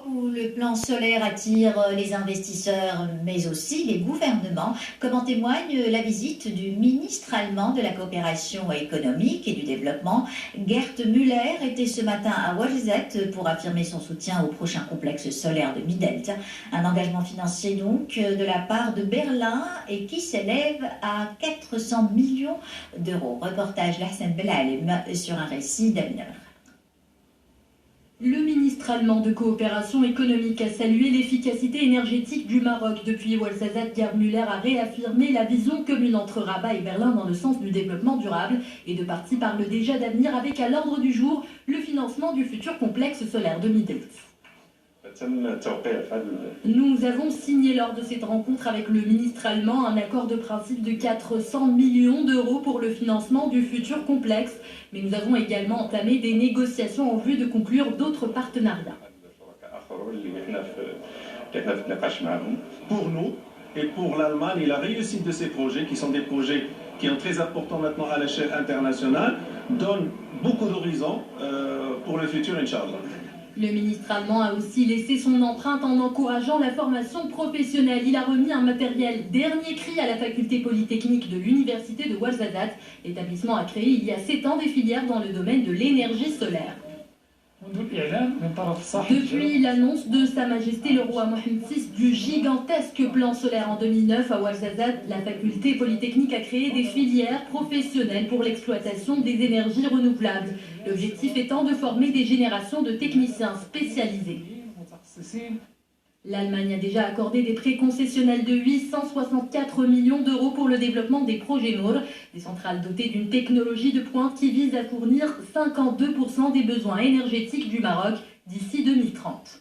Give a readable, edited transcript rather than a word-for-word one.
où le plan solaire attire les investisseurs, mais aussi les gouvernements, comme en témoigne la visite du ministre allemand de la coopération économique et du développement. Gerd Müller était ce matin à Ouarzazate pour affirmer son soutien au prochain complexe solaire de Midelt. Un engagement financier donc de la part de Berlin et qui s'élève à 400 millions d'euros. Reportage Lahsen Belalim sur un récit d'Amina. Le ministre allemand de coopération économique a salué l'efficacité énergétique du Maroc. Depuis Ouarzazate, Gerd Müller a réaffirmé la vision commune entre Rabat et Berlin dans le sens du développement durable. Et deux parties parlent déjà d'avenir avec à l'ordre du jour le financement du futur complexe solaire de Midelt. Nous avons signé lors de cette rencontre avec le ministre allemand un accord de principe de 400 millions d'euros pour le financement du futur complexe. Mais nous avons également entamé des négociations en vue de conclure d'autres partenariats. Pour nous et pour l'Allemagne et la réussite de ces projets, qui sont des projets qui sont très importants maintenant à l'échelle internationale, donnent beaucoup d'horizons pour le futur, Inch'Allah. Le ministre allemand a aussi laissé son empreinte en encourageant la formation professionnelle. Il a remis un matériel dernier cri à la faculté polytechnique de l'université de Ouarzazate. L'établissement a créé il y a 7 ans des filières dans le domaine de l'énergie solaire. Depuis l'annonce de Sa Majesté le roi Mohamed VI du gigantesque plan solaire en 2009 à Ouarzazate, la faculté polytechnique a créé des filières professionnelles pour l'exploitation des énergies renouvelables. L'objectif étant de former des générations de techniciens spécialisés. L'Allemagne a déjà accordé des prêts concessionnels de 864 millions d'euros pour le développement des projets Nour, des centrales dotées d'une technologie de pointe qui vise à fournir 52% des besoins énergétiques du Maroc d'ici 2030.